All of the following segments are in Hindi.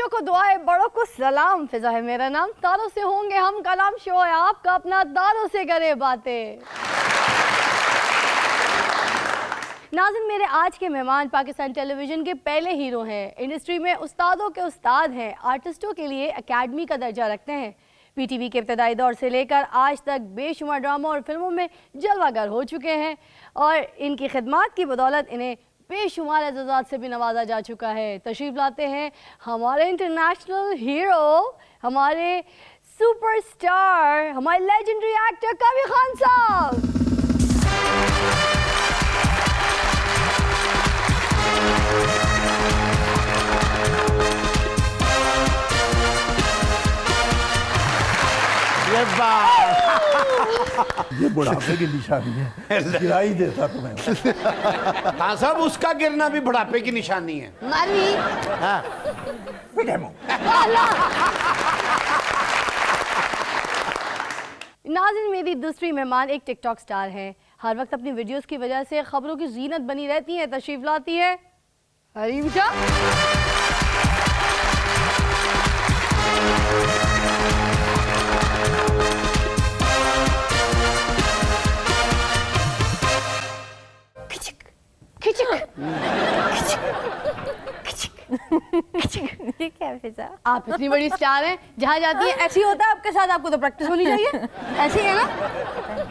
बच्चों को दुआएं, बड़ों को सलाम। फिजा है मेरा नाम, तारों से होंगे हम, कलाम शो है आपका अपना, तारों से करे बातें। नाज़रीन, मेरे आज के मेहमान पाकिस्तान टेलीविजन के पहले हीरो हैं। इंडस्ट्री में उस्तादों के उस्ताद हैं, आर्टिस्टों के लिए एकेडमी का दर्जा रखते हैं। पीटीवी के इब्तदाई दौर से लेकर आज तक बेशुमार ड्रामों और फिल्मों में जलवागर हो चुके हैं और इनकी खिदमात की बदौलत इन्हें बेशुमार एजाज़ात से भी नवाजा जा चुका है। तशरीफ़ लाते हैं हमारे इंटरनेशनल हीरो, हमारे सुपरस्टार, हमारे लेजेंडरी एक्टर कबीर खान साहब। ये बुढ़ापे की निशानी है, गिरा ही देता तुम्हें। हाँ साहब, उसका गिरना भी बुढ़ापे की निशानी है। मानी हाँ। नाज़रीन, मेरी दूसरी मेहमान एक टिकटॉक स्टार है। हर वक्त अपनी वीडियोस की वजह से खबरों की जीनत बनी रहती है। तशरीफ लाती है हरीम शाह। ये क्या है फिजा? आप इतनी बड़ी स्टार हैं, जहाँ जाती है ऐसे ही होता है आपके साथ। आपको तो प्रैक्टिस होनी चाहिए। ऐसे ही है ना?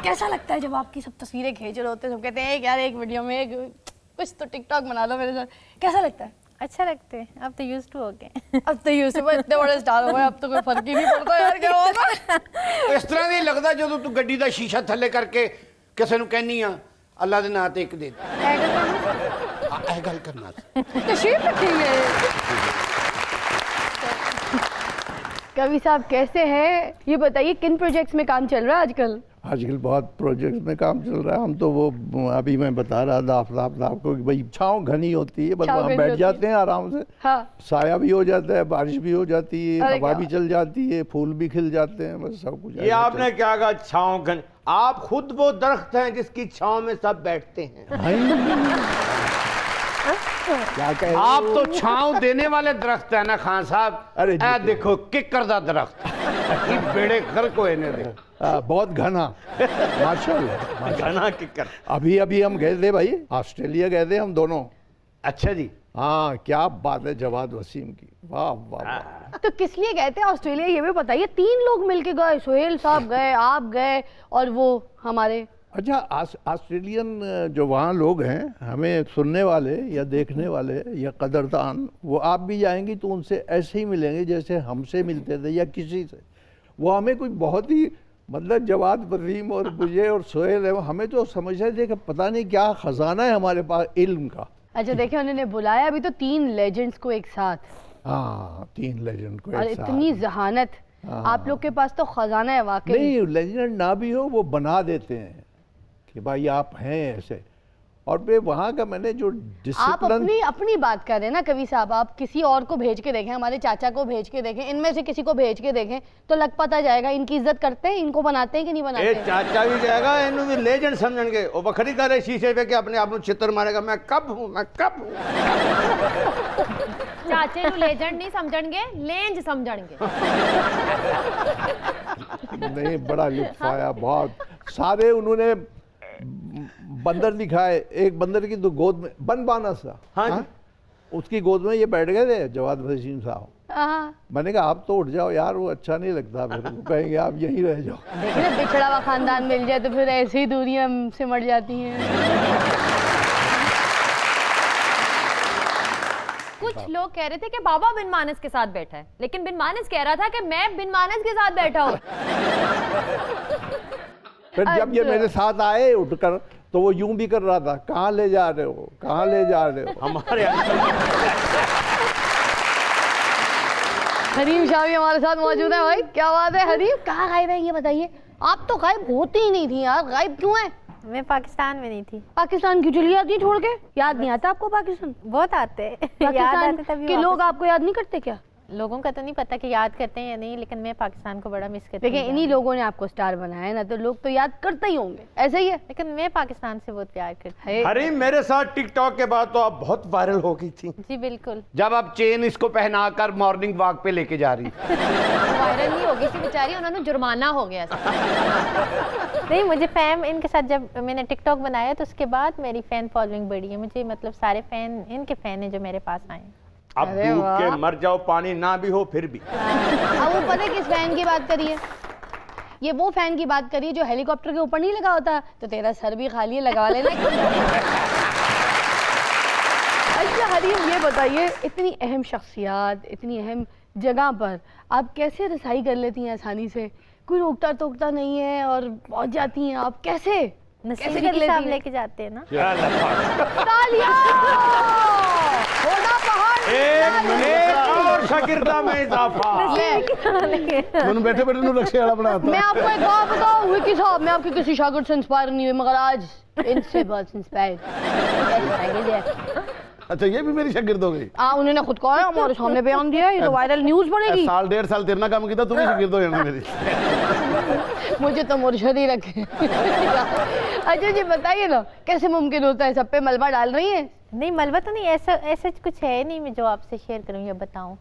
कैसा लगता है जब आपकी सब तस्वीरें खींच रहे होते हैं, सब कहते हैं यार एक वीडियो में एक कुछ तो टिकटॉक बना लो मेरे साथ, कैसा लगता है? अच्छा लगते हैं, अब तो यूज्ड टू हो गए। अब तो यूज्ड टू, इतने बड़े स्टार हो गए, अब तो कोई फर्क ही नहीं पड़ता यार क्या होगा। इस तरह नहीं लगता जो तू गड्डी का शीशा थले करके किसी को कहनी आ अल्लाह के नाम एक दे गल करना। तशरीफ रखेंगे। कवि साहब कैसे हैं? ये बताइए किन प्रोजेक्ट्स में काम चल रहा है आजकल? आजकल बहुत प्रोजेक्ट्स में काम चल रहा है। हम तो वो अभी मैं बता रहा था आफ्ताब को कि भाई छाँव घनी होती है, बस वहाँ बैठ जाते हैं आराम से। हाँ। साया भी हो जाता है, बारिश भी हो जाती है, हवा भी चल जाती है, फूल भी खिल जाते हैं, बस सब कुछ। ये आपने क्या कहा, छाँव घनी? आप खुद वो दरख्त हैं जिसकी छाँव में सब बैठते हैं। क्या कहे? आप तो छांव देने वाले दरख्त है ना खान साहब। अरे देखो किक्कर दा दरख्त बेड़े घर को इन्हें दे। बहुत घना, माशाल्लाह घना किक्कर। अभी हम गए थे भाई, ऑस्ट्रेलिया गए थे हम दोनों। अच्छा जी। हाँ, क्या बात है जवाद वसीम की, वाह वाह वाह। तो किस लिए गए थे ऑस्ट्रेलिया ये भी बताइए? 3 लोग मिलके गए, सोहेल साहब गए, आप गए और वो हमारे। अच्छा, ऑस्ट्रेलियन जो वहाँ लोग हैं, हमें सुनने वाले या देखने वाले या कदरदान, वो आप भी जाएंगी तो उनसे ऐसे ही मिलेंगे जैसे हमसे मिलते थे या किसी से। वो हमें कुछ बहुत ही मतलब जवाद वसीम और मुझे और सोहेल है, हमें तो समझ रहे थे कि पता नहीं क्या खजाना है हमारे पास इल्म का। अच्छा देखिए, उन्होंने बुलाया अभी तो 3 लेजेंड्स को एक साथ। हाँ, 3 लेजेंड को और एक साथ। इतनी जहानत। आप लोग के पास तो खजाना है वाकई। नहीं, लेजेंड ना भी हो वो बना देते हैं कि भाई आप हैं ऐसे। और फिर वहाँ का मैंने जो आप अपनी बात कर रहे हैं ना कवि साहब, आप किसी और को भेज के देखें, हमारे चाचा को भेज के देखें, इनमें से किसी को भेज के देखें तो लग पता जाएगा इनकी इज्जत करते हैं, इनको बनाते हैं कि नहीं बनाते। चाचा भी जाएगा, इन्हों भी लेजेंड समझेंगे। वो बखरी करे शीशे पे कि अपने आप को चित्र मारेगा, मैं कब हूँ, मैं कब हूँ। चाचे को लेजेंड नहीं समझेंगे, लेंज समझेंगे। नहीं, बड़ा लुत्फ आया बहुत। सारे उन्होंने बंदर दिखाए। एक बंदर की तो गोद में बनबाना सा, हाँ? उसकी गोद में ये बैठ गए थे जवाद वसीम साहब। मैंने कहा आप तो उठ जाओ यार, वो अच्छा नहीं लगता। फिर वो कहेंगे आप यहीं रह जाओ। देखिए ना, बिछड़ा हुआ खानदान मिल जाए तो फिर ऐसी ही दूरियां सिमट जाती हैं। कुछ लोग कह रहे थे कि बाबा बिन मानस के साथ बैठा है, लेकिन बिन मानस कह रहा था कि मैं बिन मानस के साथ बैठा हूँ। फिर जब ये मेरे साथ आए उठकर तो वो यूं भी कर रहा था, कहाँ ले जा रहे हो, कहाँ ले जा रहे हो। हमारे हरीम शाह भी हमारे साथ मौजूद है। भाई क्या बात है, हरीम कहाँ गायब है ये बताइए? आप तो गायब होती ही नहीं थी यार, गायब क्यों है? मैं पाकिस्तान में नहीं थी। पाकिस्तान क्यों चली जाती छोड़ के? याद नहीं आता आपको पाकिस्तान? बहुत आते पाकिस्तान के लोग आपको याद नहीं करते क्या? लोगों का तो नहीं पता कि याद करते हैं या नहीं, लेकिन मैं पाकिस्तान को बड़ा मिस करती देखिए हूँ। इन्हीं लोगों ने आपको स्टार बनाया है ना, तो लोग तो याद करते ही होंगे, ऐसा ही है। लेकिन मैं पाकिस्तान से बहुत प्यार करती है। हरीम मेरे साथ टिकटॉक के बाद तो आप बहुत वायरल हो गई थी। हूँ। जी बिल्कुल। जब आप चेन इसको पहनाकर मॉर्निंग वॉक पे लेके जा रही वायरल नहीं होगी सी बेचारी, उन्होंने जुर्माना हो गया नहीं, मुझे फैन इनके साथ जब मैंने टिकटॉक बनाया तो उसके बाद मेरी फैन फॉलोइंग बढ़ी है। मुझे मतलब सारे फैन इनके फैन हैं जो मेरे पास आए हैं। अब अरे डूब वाह। के मर जाओ, पानी ना भी हो फिर भी। अब वो पता है किस फैन की बात करिए, ये वो फैन की बात करिए जो हेलीकॉप्टर के ऊपर नहीं लगा होता, तो तेरा सर भी खाली है, लगा लेना। अच्छा हरीम ये बताइए, इतनी अहम शख्सियत, इतनी अहम जगह पर आप कैसे रसाई कर लेती हैं आसानी से? कोई रोकता टोकता नहीं है और पहुंच जाती हैं आप, कैसे नसीब कर के लेती साथ हैं? लेके जाते हैं ना। तालियां! होना पहाड़ एक और शागिर्दा में इजाफा। मैंने बैठे बैठे रक्शे वाला बनाता। मैं आपको एक बात बताऊं विकी साहब, मैं आपके किसी शागिर्द से इंस्पायर नहीं हुई, मगर आज इनसे बहुत इंस्पायर। अच्छा ये भी मेरी शागिर्द हो गई। उन्होंने खुद कहा है, हमारे सामने बयान दिया, ये तो वायरल न्यूज बनेगी। साल 1.5 साल तेरे ना काम किया, तू भी शागिर्द हो जाना मेरी। मुझे तो मुर्शद ही रखे। अच्छा जी बताइए ना, कैसे मुमकिन होता है, सब पे मलबा डाल रही हैं? नहीं मलबा तो नहीं, ऐसा कुछ है नहीं मैं जो आपसे शेयर करूँ या बताऊँ,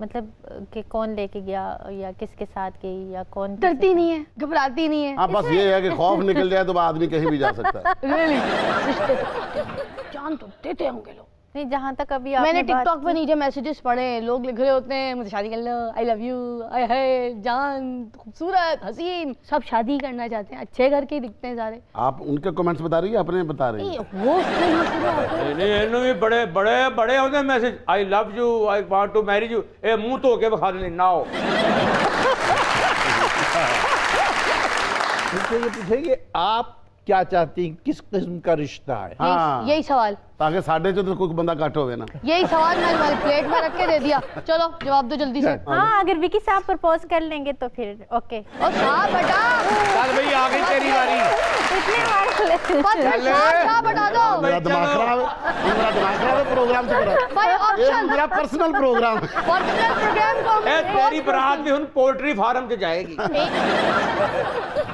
मतलब कि कौन लेके गया या किसके साथ गई या कौन। डरती नहीं है, घबराती नहीं है? हाँ बस ये है कि खौफ निकल जाए तो आदमी कहीं भी जा सकता है। Really? रिश्ते तो जान तो देते होंगे लोग। नहीं, जहाँ तक अभी मैंने आपने बात टिकटॉक पे नीचे मैसेजेस पढ़े, लोग लिख रहे होते हैं मुझे शादी कर लो, आई लव यू, आई है जान, खूबसूरत, हसीन, सब शादी करना चाहते हैं, अच्छे घर के दिखते हैं सारे। आप उनके कमेंट्स बता रही है अपने बता रही है? वो फिल्म शुरू होते हैं। नहीं इन्हों भी बड़े बड़े बड़े होते हैं message, I love you, I want to marry you. ए मुंह धो के बखा लेनी नाओ। मुझसे ये पूछे कि आप क्या चाहती हैं, किस किस्म का रिश्ता है? हाँ। यही सवाल, ताकि साढ़े तो कोई बंदा काट होवे ना। यही सवाल मैं तुम्हारी प्लेट में रख के दे दिया। चलो जवाब दो जल्दी से। हाँ, अगर विकी साहब प्रपोज कर लेंगे तो फिर ओके। और साहब बटा, चल भाई आ गई तेरी बारी। इतने मार बस साहब बता दो मेरा दिमाग खराब है, मेरा दिमाग खराब है प्रोग्राम से मेरा। भाई, ये ऑप्शन मेरा पर्सनल प्रोग्राम है। पर्सनल प्रोग्राम को ए तेरी बारात भी उन पोल्ट्री फार्म से जाएगी।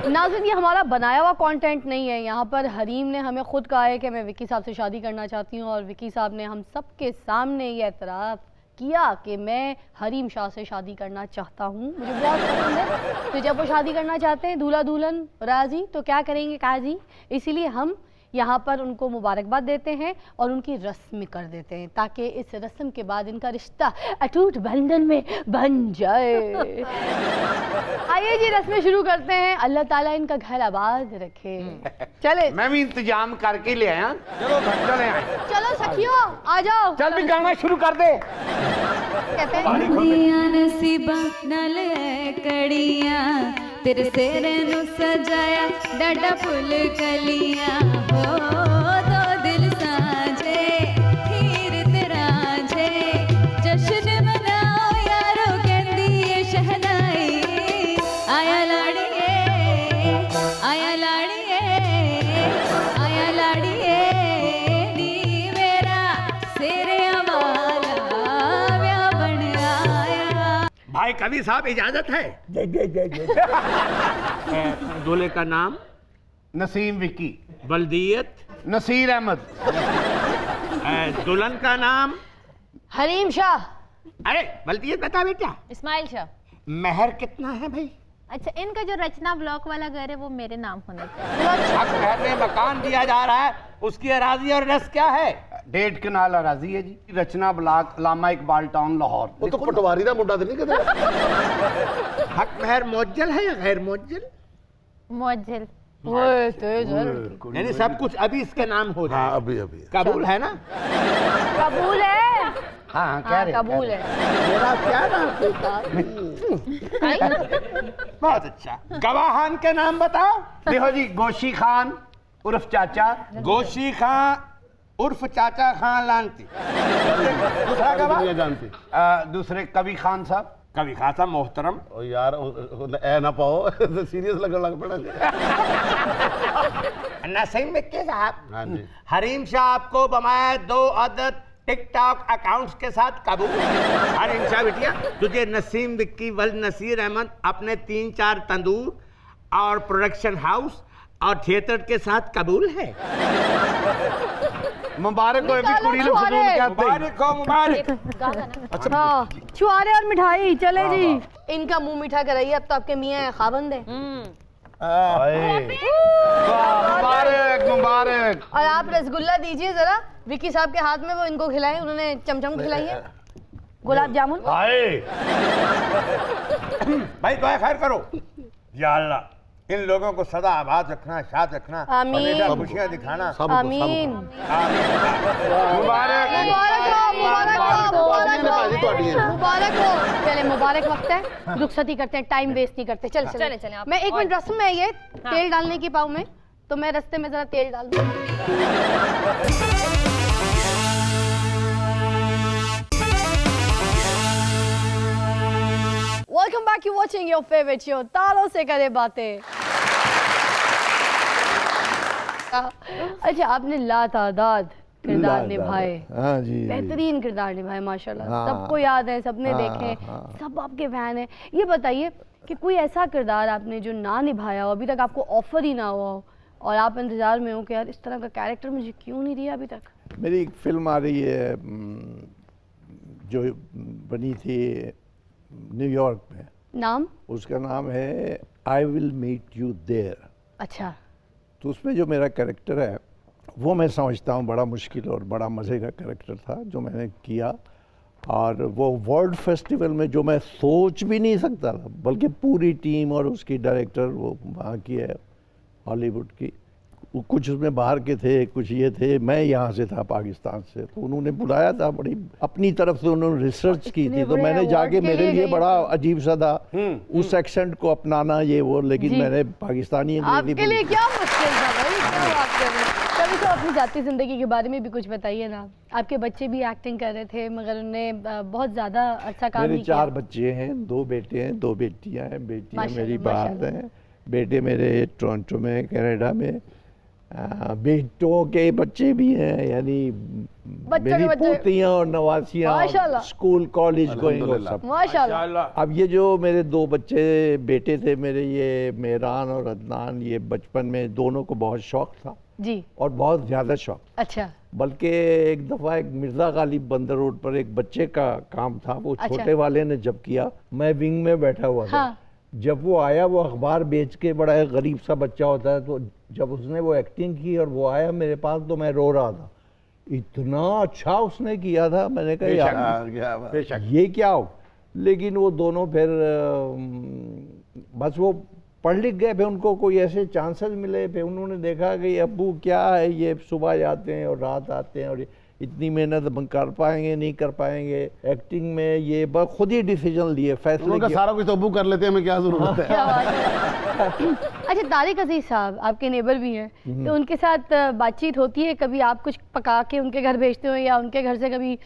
नाज़रीन, ये हमारा बनाया हुआ कंटेंट नहीं है। यहाँ पर हरीम ने हमें खुद कहा है कि मैं विकी साहब से शादी करना चाहती हूँ, और विकी साहब ने हम सब के सामने ये एतराफ़ किया कि मैं हरीम शाह से शादी करना चाहता हूँ, मुझे बहुत पसंद है। तो जब वो शादी करना चाहते हैं, दूल्हा दुल्हन राज़ी, तो क्या करेंगे काजी, इसीलिए हम यहाँ पर उनको मुबारकबाद देते हैं और उनकी रस्म कर देते हैं, ताकि इस रस्म के बाद इनका रिश्ता अटूट बंधन में बन जाए। आइए जी रस्में शुरू करते हैं। अल्लाह ताला इनका घर आबाद रखे। चले मैं भी इंतजाम करके ले आया। चलो चले आए। चलो सखियों आ जाओ। चल भी गाना शुरू कर दे। कहते हैं दिया नसीबा नाल कड़ियां तेरे सिर नु सजाया डाडा फुल कलियां हो दो दिल साझे हीर तेरा जे जश्न मनाओ यारो कहंदी है शहनाई आया लाड़िए आया लाड़िए आया लाड़िए नी मेरा सिर वाला व्या बन आया। भाई कवि साहब इजाजत है? दूल्हे का नाम? नसीम विकी। बल्दियत? नसीर अहमद। दुल्हन का नाम? हरीम शाह। अरे बल्दियत बता बेटा। इस्माइल शाह। महर कितना है भाई? अच्छा, इनका जो रचना ब्लॉक वाला घर है वो मेरे नाम होना चाहिए। हक महर में मकान दिया जा रहा है, उसकी अराजी और रस क्या है? 1.5 कनाल अराजी है जी। रचना ब्लॉक, लामा इकबाल टाउन, लाहौर। वो तो पटवारी दा मुंडा तो नहीं कहते। हक महर मुअज्जल है या गैर मुअज्जल? मुअज्जल। ओए तेज है। यानी सब कुछ अभी इसके नाम हो जाए। हाँ अभी अभी कबूल है ना? कबूल है। हाँ कह हाँ रहे कबूल है। मेरा क्या नाम? बहुत अच्छा। गवाहान के नाम बताओ। देखो जी, गोशी खान उर्फ चाचा। गोशी खां उर्फ चाचा खान लानती। दूसरा गवाह? दुनिया जानती। दूसरे कवि खान साहब। कभी खासा मोहतरम। ओ यार ए ना पाओ सीरियस लगने लग पड़ा। नसीम विक्की साहब, हाँ जी। हरीम शाह आपको बमाए 2 अदद टिकटॉक अकाउंट्स के साथ कबूल। अरे इंशा बिटिया, तुझे नसीम, विक्की, वल, नसीर अहमद अपने 3-4 तंदूर और प्रोडक्शन हाउस और थिएटर के साथ कबूल है। मुबारक हो अभी कुड़ी ने फजूल कहते मुबारक हो, मुबारक। हाँ, छुआरे और मिठाई चले जी। इनका मुंह मीठा कराइए, अब तो आपके मियाँ खाबंद है। मुबारक मुबारक। और आप रसगुल्ला दीजिए जरा विक्की साहब के हाथ में, वो इनको खिलाएं, उन्होंने चमचम खिलाई है। गुलाब जामुन। भाई दुआ खैर करो। या अल्लाह, इन लोगों को सदा आबाद रखना, शाद रखना, आमीन। हमेशा खुशियां दिखाना। आमीन। मुबारक मुबारक हो। चले मुबारक वक्त है, रुखसती करते हैं, टाइम वेस्ट नहीं करते। चल चले चले आप। मैं एक मिनट, रस्म है ये तेल डालने की पाऊँ में, तो मैं रास्ते में जरा तेल डाल दूं। Welcome back. You're watching your favorite show, तारों से करे बातें। अच्छा, आपने लातादाद किरदार निभाए। हाँ जी, बेहतरीन किरदार निभाए माशाल्लाह। हाँ। सबको याद है, सबने हाँ, देखे, हाँ। सब आपके फैन हैं। ये बताइए कि कोई ऐसा किरदार आपने जो ना निभाया हो, अभी तक आपको ऑफर ही ना हुआ हो और आप इंतजार में हो कि यार इस तरह का कैरेक्टर मुझे क्यों नहीं दिया अभी तक? मेरी एक फिल्म आ रही है जो बनी थी न्यूयॉर्क में, नाम? उसका नाम है I will meet you there. अच्छा। तो उसमें जो मेरा कैरेक्टर है वो मैं समझता हूँ बड़ा मुश्किल और बड़ा मज़े का कैरेक्टर था जो मैंने किया, और वो वर्ल्ड फेस्टिवल में जो मैं सोच भी नहीं सकता था, बल्कि पूरी टीम और उसकी डायरेक्टर वो वहाँ की है हॉलीवुड की, कुछ उसमें बाहर के थे, कुछ ये थे, मैं यहाँ से था पाकिस्तान से, तो उन्होंने बुलाया था, बड़ी अपनी तरफ से उन्होंने रिसर्च की थी, तो मैंने जाके, मेरे लिए बड़ा अजीब सा था उस एक्सेंट को अपनाना ये वो, लेकिन मैंने पाकिस्तानी आपके लिए क्या मुश्किल था भाई, क्या बात कर रहे हैं? कभी तो अपनी जाती जिंदगी के बारे में भी कुछ बताइए ना। आपके बच्चे भी एक्टिंग कर रहे थे मगर उन्होंने बहुत ज्यादा अच्छा काम मेरे नहीं किया। 4 बच्चे हैं, 2 बेटे हैं, 2 बेटियां हैं। बेटियां माशाल्लाह, मेरी बाहर हैं, बेटे मेरे टोरंटो में, कनाडा में। बेटों के बच्चे भी हैं, यानी मेरी पोतियां और नवासियां स्कूल कॉलेज गोइंग और सब। माशाल्लाह। अब ये जो मेरे 2 बच्चे बेटे थे मेरे, ये मेहरान और अदनान, ये बचपन में दोनों को बहुत शौक था जी, और बहुत ज़्यादा शौक। अच्छा। बल्कि एक दफ़ा एक मिर्ज़ा गालिब बंदर रोड पर एक बच्चे का काम था, वो अच्छा। छोटे वाले ने जब किया, मैं विंग में बैठा हुआ था। हाँ। जब वो आया, वो अखबार बेच के, बड़ा एक गरीब सा बच्चा होता है, तो जब उसने वो एक्टिंग की और वो आया मेरे पास, तो मैं रो रहा था, इतना अच्छा उसने किया था। मैंने कहा यार ये क्या हो, लेकिन वो दोनों फिर बस वो पढ़ लिख गए, फिर उनको कोई ऐसे चांसेस मिले, फिर उन्होंने देखा कि अब्बू क्या है, ये सुबह जाते हैं और रात आते हैं और इतनी मेहनत हम कर पाएंगे नहीं कर पाएंगे एक्टिंग में, ये बस खुद ही डिसीजन लिए, फैसले किए। सारा कुछ तो अब्बू कर लेते हैं, हमें क्या जरूरत है। क्या बात है। अच्छा, तारिक अजीज साहब आपके नेबर भी हैं, तो उनके साथ बातचीत होती है कभी? आप कुछ पका के उनके घर भेजते हो या उनके घर से कभी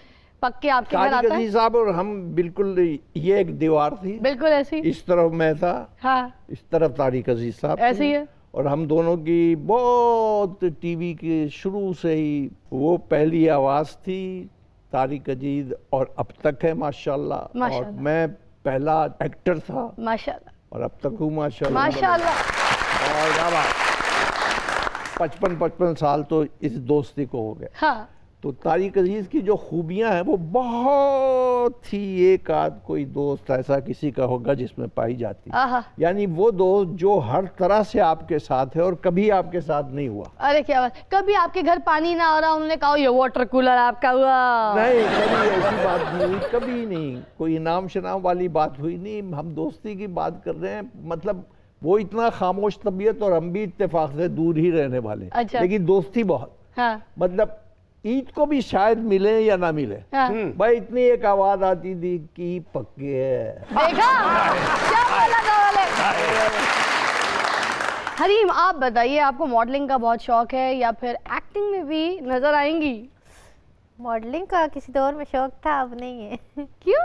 पक के आपके घर आता है? तारिक अजीज साहब और हम बिल्कुल, ये एक दीवार थी, बिल्कुल ऐसी, इस तरफ मैं था, हाँ, इस तरफ तारिक अजीज साहब ऐसे ही है। और हम दोनों की बहुत टीवी के शुरू से ही वो पहली आवाज़ थी तारिक अजीज, और अब तक है माशाल्लाह। और मैं पहला एक्टर था माशाल्लाह, और अब तक हूँ माशाल्लाह। माशाल्लाह। और क्या बात, 55 साल तो इस दोस्ती को हो गए। हाँ। तो तारिक अजीज की जो खूबियां हैं वो बहुत ही एक आध कोई दोस्त ऐसा किसी का होगा जिसमें पाई जाती है, यानी वो दोस्त जो हर तरह से आपके साथ है और कभी आपके साथ नहीं हुआ। अरे क्या बात, कभी आपके घर पानी ना आ रहा उन्होंने कहा ये वाटर कूलर आपका हुआ? नहीं, कभी ऐसी बात नहीं हुई, कभी नहीं, कोई इनाम शनाम वाली बात हुई नहीं। हम दोस्ती की बात कर रहे हैं, मतलब वो इतना खामोश तबीयत और हम भी इत्तेफाक से दूर ही रहने वाले। अच्छा। लेकिन दोस्ती बहुत। हाँ। मतलब ईद को भी शायद मिले या ना मिले, हाँ। भाई इतनी एक आवाज आती थी कि पक्के है। देखा क्या बोला वाले। हरीम, आप बताइए, आपको मॉडलिंग का बहुत शौक है या फिर एक्टिंग में भी नजर आएंगी? मॉडलिंग का किसी दौर में शौक था, अब नहीं है। क्यों?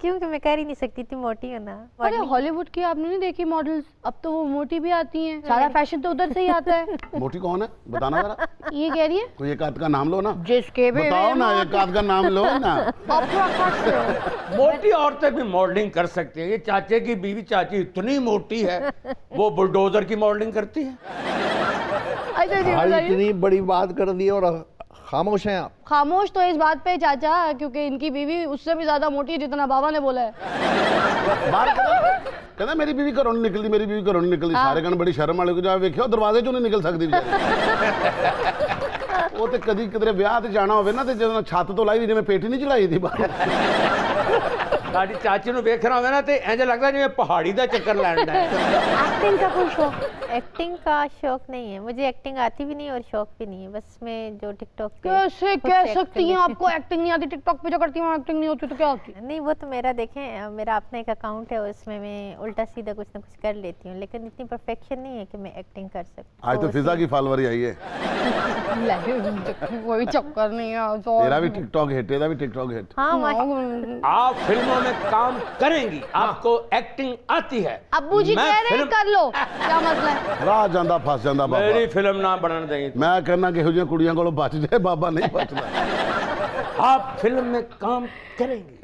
क्योंकि मैं कर ही नहीं सकती थी मोटी होना। अरे हॉलीवुड की आपने नहीं देखी मॉडल्स, अब तो वो मोटी भी आती हैं, सारा फैशन तो उधर से ही आता है। मोटी कौन है बताना जरा, ये कह रही है कोई एक आध का नाम लो ना, जिसके भी बताओ ना, एक आध का नाम लो ना। मोटी औरतें भी मॉडलिंग कर सकती हैं। ये चाचे की बीवी चाची इतनी मोटी है, वो बुलडोजर की मॉडलिंग करती है। अच्छा जी भाई बताइए। इतनी बड़ी बात कर दी और खामोश हैं आप। खामोश तो इस बात पे चाचा, क्योंकि इनकी बीवी उससे भी ज्यादा मोटी है जितना बाबा ने बोला है। बाहर कहना मेरी बीवी घरों नहीं निकलती, मेरी बीवी घरों नहीं निकलती। सारे कहने बड़ी शर्म वाले को जा वेखियो दरवाजे चों नहीं निकल सकती वो तो कदी किधरे ब्याह ते जाना होवे ना, ते ਜਦੋਂ ਛੱਤ ਤੋਂ ਲਾਈ ਜਿਵੇਂ ਪੇਟੀ ਨਹੀਂ ਚੜਾਈ ਦੀ ਬਾਹਰ। साड़ी चाची नु वेखना होवे ना, ते इंज लगदा जिवें पहाड़ी दा चक्कर लैंदा है। एक्टिंग का कोई शौक? एक्टिंग का शौक नहीं है मुझे, एक्टिंग आती भी नहीं और शौक भी नहीं है। बस मैं जो टिकटॉक पे कैसे खुद कह से act सकती कर हैं लेती आपको एक्टिंग नहीं आती? टिकटॉक पे जो करती हूँ एक्टिंग नहीं होती तो क्या होती? हूँ। नहीं वो तो मेरा देखें, मेरा अपना एक अकाउंट है, उसमें मैं उल्टा सीधा कुछ ना कुछ कर लेती हूँ, लेकिन इतनी परफेक्शन नहीं है कि मैं एक्टिंग कर सकूँ। आज तो फिजा की फॉलोवर ही आई है। कोई चक्कर नहीं है। तेरा भी टिकटॉक हिट, तेरा भी टिकटॉक हिट। हाँ आप फिल्मों में काम करेंगी, आपको एक्टिंग आती है। अब्बू जी मैं कह रहे हैं फिल्म- कर लो, क्या मसला है? ਰਾਹ ਜਾਂਦਾ ਫਸ ਜਾਂਦਾ ਬਾਬਾ। मेरी फिल्म ना बनने देंगे। ਮੈਂ ਕਹਿੰਦਾ ਕਿ ਇਹੋ ਜਿਹੀਆਂ ਕੁੜੀਆਂ ਕੋਲੋਂ ਬਚ ਜਾਏ, ਬਾਬਾ ਨਹੀਂ ਬਚਦਾ। आप फिल्म में काम करेंगी,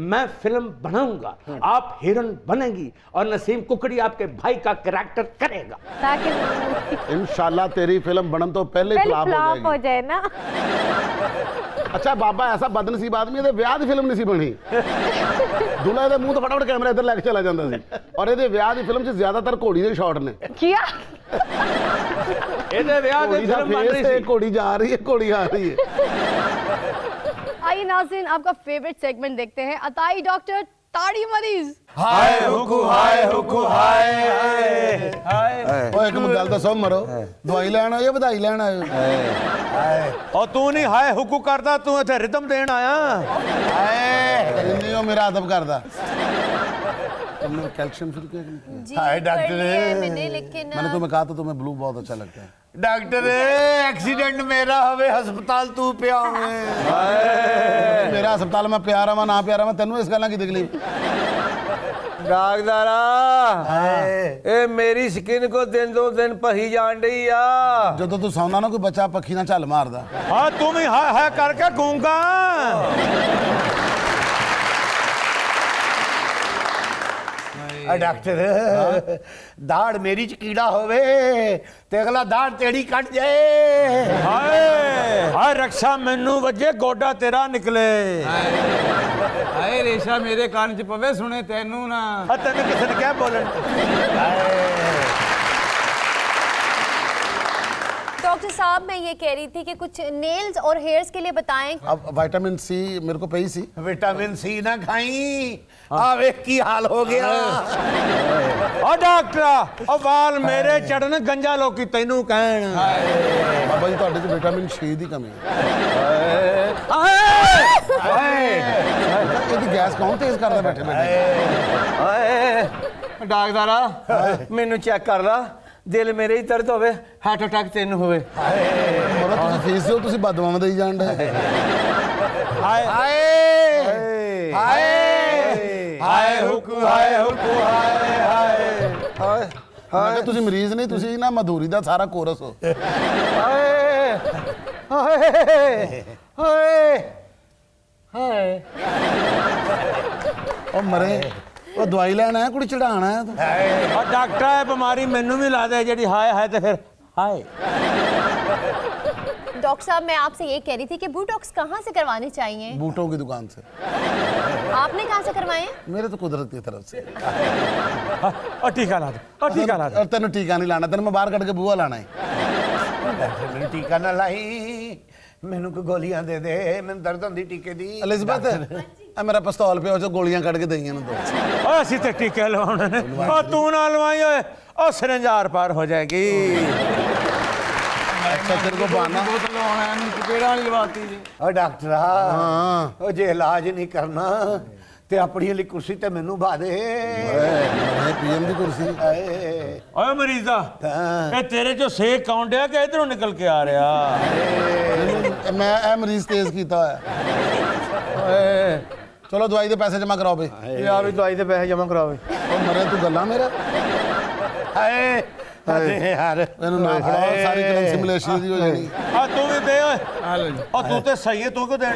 मैं फिल्म बनाऊंगा, आप हीरोइन बनेंगी और नसीम कुकड़ी आपके भाई का कैरेक्टर करेगा। ताकि इंशाल्लाह तेरी फिल्म बनन तो पहले ही फ्लॉप फ्लॉप हो हो जाएगी। जाए ना। अच्छा बाबा ऐसा बदनसीब आदमी है, ਵਿਆਹ ਦੀ ਫਿਲਮ ਨਹੀਂ ਸੀ ਬਣੀ। ਦੁल्हा ਦੇ ਮੂੰਹ ਤੋਂ ਫਟਾਫਟ ਕੈਮਰਾ ਇੱਧਰ ਲੈ ਕੇ ਚਲਾ ਜਾਂਦਾ ਸੀ, ਔਰ ਇਹਦੇ ਵਿਆਹ ਦੀ ਫਿਲਮ 'ਚ ਜ਼ਿਆਦਾਤਰ ਘੋੜੀ ਦੇ ਸ਼ਾਟ ਨੇ। किया ਇਹਦੇ ਵਿਆਹ ਦੀ ਘੋੜੀ ਦਾ ਫਿल्म बन रही ਫੇਸ ਹੈ, थी। ਘੋੜੀ ਜਾ ਰਹੀ ਹੈ, ਘੋੜੀ ਆ ਰਹੀ है। आइए नाज़रीन, आपका फेवरेट सेगमेंट देखते हैं, अताई डॉक्टर ताड़ी मरीज। हाय हुकू हाय हुकू हाय हाय हाय ਓਏ ਇੱਕ ਗੱਲ ਦੱਸੋ ਮਰੋ, ਦਵਾਈ ਲੈਣ ਆਏ ਜਾਂ ਵਧਾਈ ਲੈਣ ਆਏ ਹੋ? और तू नहीं हाय हुकू करता, तू इथे रिदम देन आया। ਨਹੀਂ ਉਹ ਮੇਰਾ ਅਦਬ ਕਰਦਾ। तुमने कैल्शियम शुरू किया? हाय डॉक्टर मैंने लेकिन मैंने तुम्हें कहा था तुम्हें ब्लू बहुत अच्छा लगता है। डॉक्टर एक्सीडेंट मेरा हवे हस्पताल तू पिया मेरा अस्पताल में प्यार आवा ना प्यार आवा तेनू इस गल्ला की तकलीफ? डाकदारा ए मेरी स्किन को दिन दो दिन पही जान रही आ। जो तू सौंदा ना कोई बच्चा पखी ना झल मारदा। हाँ तुम ही हाय हाय करके गूंगा। डॉक्टर दाड़ मेरी च कीड़ा होवे ते अगला दाड़ तेड़ी कट जाए। हाय हाय रक्षा मैनू वजे गोडा तेरा निकले। हाय रेशा मेरे कान च पवे सुने तेनू ना। तेन किसी ने क्या बोलन? डॉक्टर साहब मैं ये कह रही थी कि कुछ नेल्स और हेयर्स के लिए बताएं। अब विटामिन सी मेरे को पई सी। विटामिन सी ना खाई, आ वेख की हाल हो गया। और डॉक्टर और वाल मेरे चढ़न गंजा लोकी तेनू कहन। बाबा जी ਤੁਹਾਡੇ ਚ ਵਿਟਾਮਿਨ ਸੀ ਦੀ ਕਮੀ ਹੈ। ਇਹਦੀ ਗੈਸ ਕੌਣ ਤੇਜ਼ ਕਰਦਾ ਬੈਠੇ ਬੈਠੇ? ਡਾਕਟਰਾ ਮੈਨੂੰ ਚੈੱਕ ਕਰ ਲਾ, ਦਿਲ ਮੇਰੇ ਹੀ ਦਰਦ ਹੋਵੇ, ਹਾਰਟ ਅਟੈਕ ਤੈਨੂੰ ਹੋਵੇ। ਮਤਲਬ ਤੁਸੀਂ ਫੇਸ ਦਿਓ, ਤੁਸੀਂ ਬਦਵਾਵਾਂ ਦੇਈ ਜਾਂਦੇ। ਹਾਏ हाय हाय ਹਾਏ ਹੁਕੂ ਹਾਏ ਹੁਕੂ ਹਾਏ ਹਾਏ ਮੈਂ ਕਿਹਾ ਤੁਸੀਂ ਮਰੀਜ਼ ਨਹੀਂ, ਤੁਸੀਂ ਨਾ ਮਧੂਰੀ ਦਾ ਸਾਰਾ ਕੋਰਸ ਹੋ। ਹਾਏ ਹਾਏ ਹਾਏ ਹਾਏ ਉਹ ਮਰੇ ਉਹ ਦਵਾਈ ਲੈਣ ਆਇਆ ਕੁੜੀ ਚੜਾਣਾ ਹੈ ਤੂੰ। और डॉक्टर है बीमारी मैनू भी ला दे जी हाय हाय तो फिर हाय। डॉक्टर साहब मैं आपसे ये कह रही थी कि बोटॉक्स कहाँ से करवाने चाहिए? बूटों की दुकान से। आपने कहाँ से करवाए हैं? मेरे तो कुदरत की तरफ से। और टीका ला दे, और टीका ला दे। और तेन टीका नहीं लाना, तेन मैं बाहर कट के बूहा लाना है। डॉक्टर मैनू टीका ना लाई, मैनू कोई गोलियां दे दे, मैनू दर्द होंदी टीके दी। एलिजाबेथ ए मेरा पिस्तौल पे जो गोलियां कट के दईयां ने दो। और असी तो टीके लवाने ने, और तू ना लवाई ओए, और सिरिंज आर पार हो जाएगी। अच्छा तेरे को बहाना बोतल लवाना है मैं चपेड़ा वाली लवाती जी। ओ डॉक्टरा ओ जे इलाज नहीं करना ते अपनी वाली कुर्सी ते मैनू बा दे। पीएम की कुर्सी। ओए मरीजा ये तेरे जो सेक कौन डया कि इधरों निकल के आ रहा? मैं ए मरीज तेज कीता है चलो दवाई दे पैसे जमा कराओ बे यार भी दवाई दे पैसे जमा कराओ ओ मरे तू गल्ला मेरा ਹਾਏ ਯਾਰ ਇਹਨੂੰ ਨਾ ਫੜਾਓ ਸਾਰੀ ਕਲੈਂਸੀ ਮਲੇਸ਼ੀਆ ਦੀ ਹੋ ਜਾਣੀ ਆ ਤੂੰ ਵੀ ਦੇ ਓਏ ਉਹ ਤੂੰ ਤੇ ਸਹੀ ਹੈ ਤੂੰ ਕਿਉਂ ਦੇਣ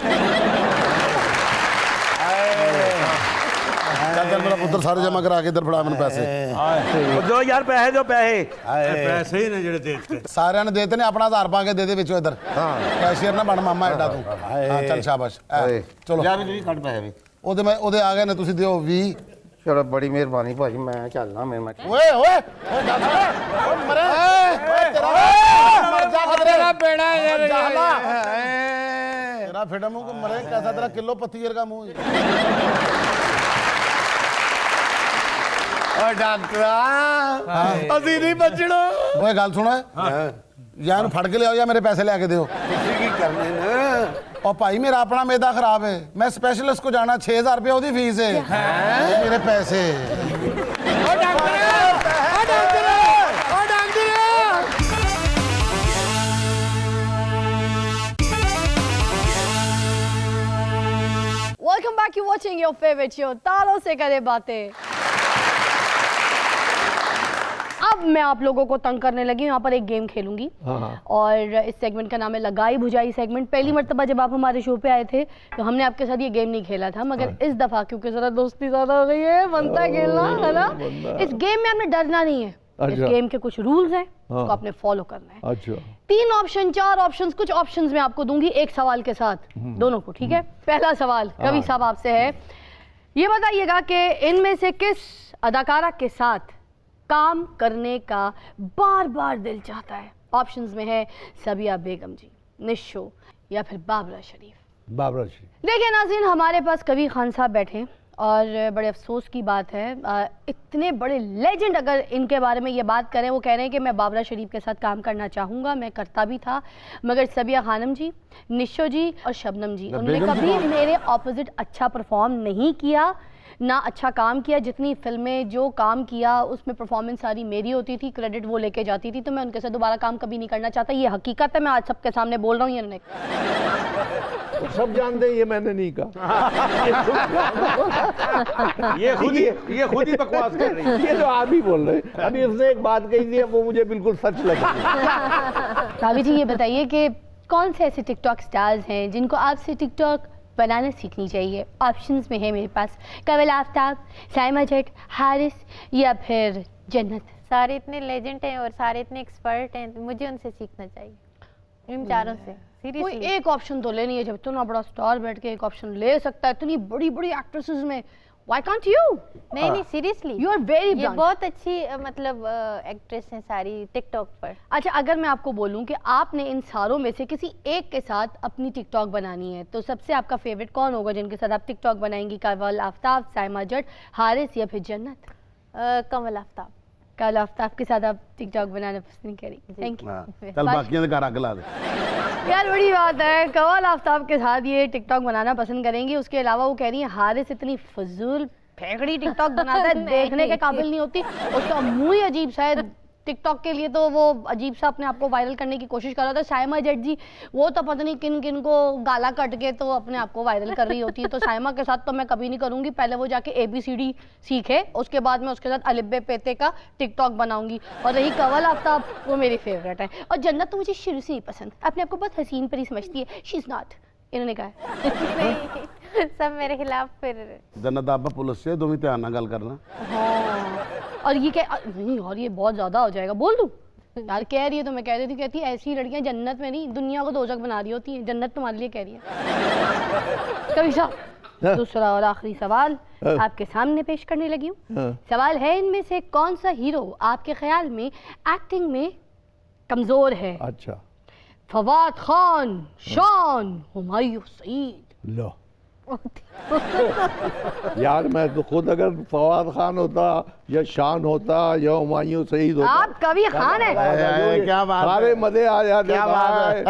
ਚੱਲ ਮੇਰਾ ਪੁੱਤਰ ਸਾਰੇ ਜਮਾ ਕਰਾ ਕੇ ਇੱਧਰ ਫੜਾ ਮੈਨੂੰ ਪੈਸੇ दो यार पैसे दो पैसे ਪੈਸੇ ਹੀ ਨੇ ਜਿਹੜੇ ਦੇ ਦਿੱਤੇ ਸਾਰਿਆਂ ਨੇ ਦੇਤੇ ਨੇ ਆਪਣਾ ਆਧਾਰ ਪਾ ਕੇ ਦੇ ਦੇ ਵਿੱਚੋਂ ਇੱਧਰ ਹਾਂ ਕੈਸ਼ੀਅਰ ਨਾ ਬਣ ਮਾਮਾ ਐਡਾ ਤੂੰ ਹਾਂ ਚੱਲ ਸ਼ਾਬਾਸ਼ ਚਲੋ यार भी तुझी कट पैसे भी ਉਹਦੇ ਆ ਗਏ ਨੇ ਤੁਸੀਂ ਦਿਓ 20 चलो बड़ी मेहरबानी भाजी मैं चलना मेरे में ਓਏ ਓਏ ਗੱਲ ਸੁਣ ਓਏ ਮਰੇ ਓਏ ਤੇਰਾ ਮਰ ਜਾ ਤੇਰਾ ਬੇੜਾ ਯਾਰ ਜਾਲਾ ਤੇਰਾ ਫੇੜਾ ਮੂੰਹ ਕੋ ਮਰੇ ਕੈਸਾ ਤੇਰਾ ਕਿਲੋ ਪੱਤੀ ਵਰਗਾ ਮੂੰਹ ਓ ਡਾਕਟਰਾ ਅਸੀਂ ਨਹੀਂ ਬਚਣਾ ਓਏ ਗੱਲ ਸੁਣ ਜਾਂ ਇਹਨੂੰ ਫੜ ਕੇ ਲਿਆਓ ਜਾਂ ਮੇਰੇ ਪੈਸੇ ਲੈ ਕੇ ਦਿਓ ਤੁਸੀਂ ਕੀ ਕਰਨੇ ਨੇ और भाई मेरा अपना मैदा खराब है मैं स्पेशलिस्ट को जाना 6000 रुपये ओदी फीस है मेरे पैसे welcome back, you watching your favourite show तारों से करे बातें। अब मैं आप लोगों को तंग करने लगी हूँ, यहाँ पर एक गेम खेलूंगी और इस सेगमेंट का नाम है लगाई भुजाई सेगमेंट। पहली मर्तबा जब आप हमारे शो पे आए थे तो हमने आपके साथ ये गेम नहीं खेला था, मगर इस दफा क्योंकि जरा दोस्ती ज्यादा हो गई है, बनता है खेलना, है ना। इस गेम में आपने डरना नहीं है। इस गेम के कुछ रूल्स हैं, उसको आपने फॉलो करना है। अच्छा 3 ऑप्शन 4 ऑप्शंस, कुछ ऑप्शंस मैं आपको दूंगी एक सवाल के साथ, दोनों को, ठीक है। पहला सवाल कवि साहब आपसे है, ये बताइएगा कि इनमें से किस अदाकारा के साथ काम करने का बार बार दिल चाहता है। ऑप्शंस में है सबिया बेगम जी, निशो या फिर बाबरा शरीफ। बाबरा शरीफ। देखिए नाज़रीन, हमारे पास कबीर खान साहब बैठे और बड़े अफसोस की बात है, इतने बड़े लेजेंड अगर इनके बारे में ये बात करें, वो कह रहे हैं कि मैं बाबरा शरीफ के साथ काम करना चाहूँगा, मैं करता भी था, मगर सबिया खानम जी, निशो जी और शबनम जी, उन्होंने कभी मेरे ऑपोजिट अच्छा परफॉर्म नहीं किया, ना अच्छा काम किया। जितनी फिल्में जो काम किया उसमें परफॉर्मेंस सारी मेरी होती थी, क्रेडिट वो लेके जाती थी, तो मैं उनके साथ दोबारा काम कभी नहीं करना चाहता। ये हकीकत है, मैं आज सबके सामने बोल रहा हूँ। ये तो सब जानते हैं, ये मैंने नहीं कहा। ये खुद ही बकवास कर रही है। ये तो आप ही बोल रहे हैं। अभी उसने एक बात कही थी, वो मुझे बिल्कुल सच लगी। भाभी जी ये बताइए कि कौन से ऐसे टिकटॉक स्टार्स हैं जिनको आपसे टिकटॉक बनाना सीखनी चाहिए। ऑप्शंस में है मेरे पास कवल आफ्ताब, साइमा जट, हारिस या फिर जन्नत। सारे इतने लेजेंड हैं और सारे इतने एक्सपर्ट हैं, मुझे उनसे सीखना चाहिए, इन चारों से। कोई सीरियसली एक ऑप्शन तो लेनी है, जब इतना बड़ा स्टार बैठ के एक ऑप्शन ले सकता है, इतनी बड़ी बड़ी एक्ट्रेसेस में, व्हाई कांट यू? नहीं सीरियसली, यू आर वेरी ये बहुत अच्छी मतलब एक्ट्रेस हैं सारी टिकटॉक पर। अच्छा, अगर मैं आपको बोलूं कि आपने इन सारों में से किसी एक के साथ अपनी टिकटॉक बनानी है, तो सबसे आपका फेवरेट कौन होगा जिनके साथ आप टिकटॉक बनाएंगी? कवल आफ्ताब, साइमा जट, हारिस या फिर जन्नत? कमल आफ्ताब। कवल आफ्ताब के साथ आप टिकटॉक बनाना पसंद करेंगी। Thank you. चल बाकियों के घर अग ला दे। यार बड़ी बात है, कवल आफ्ताब के साथ ये टिकटॉक बनाना पसंद करेंगी। उसके अलावा वो कह रही है हारिस इतनी फजूल फेंकड़ी टिकटॉक बनाता है, देखने के काबिल नहीं होती, उसका मुंह ही अजीब सा है। टिकटॉक के लिए तो वो अजीब सा अपने आप को वायरल करने की कोशिश कर रहा था। साइमा जट जी, वो तो पता नहीं किन किन को गाला कट के तो अपने आप को वायरल कर रही होती है, तो साइमा के साथ तो मैं कभी नहीं करूंगी। पहले वो जाके ABCD सीखे, उसके बाद मैं उसके साथ अलिब्बे पेते का टिकटॉक बनाऊंगी। और रही कवल आफ्ताब, वो मेरी फेवरेट है। और जन्नत तो मुझे शुरू से ही पसंद, अपने आप को बहुत हसीन परी समझती है। शी इज नॉट, इन्होंने कहा सब मेरे खिलाफ फिर। जन्नत आपा पुलिस से तुम ध्यान ना गल करना। हाँ, और ये क्या नहीं, और ये बहुत ज्यादा हो जाएगा, बोल दूं यार? कह रही है तो मैं कह देती, कहती है ऐसी लड़कियां जन्नत में नहीं दुनिया को दोजख बना रही होती है, जन्नत तुम्हारे लिए कह रही है। कवि साहब, दूसरा और आखिरी सवाल आपके सामने पेश करने लगी हूँ। सवाल है, इनमें से कौन सा हीरो आपके ख्याल में एक्टिंग में कमजोर है? अच्छा, फवाद खान, शान, हुमायूं सईद। लो यार मैं तो खुद अगर फवाद खान होता या शान होता या हुमायूं सईद होता। आप कवि खान है, क्या बात है? सारे मजे आ जाते। क्या बात है?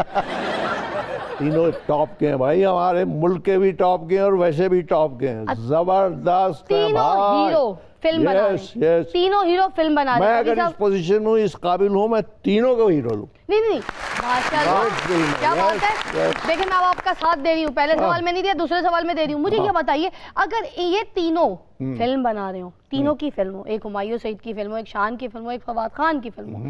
तीनों टॉप के हैं भाई, हमारे मुल्क के भी टॉप के हैं और वैसे भी टॉप के हैं। जबरदस्त है तीनों भाई। हीरो फिल्म बना रहे Yes, हैं। yes. तीनों हीरो फिल्म बना रहे मैं हैं। अगर अभी इस साहब- पोजीशन में इस काबिल हूँ, मैं तीनों को हीरो लूँ। नहीं माशाल्लाह, Yes, क्या बात yes, है। yes. देखिए मैं अब आपका साथ दे रही हूँ, पहले सवाल में नहीं दिया, दूसरे सवाल में दे रही हूँ। मुझे ये बताइए, अगर ये तीनों फिल्म बना रहे हो, तीनों की फिल्म हो, एक हुमायूं सईद की फिल्म हो, एक शान की फिल्म हो, एक फवाद खान की फिल्म हो,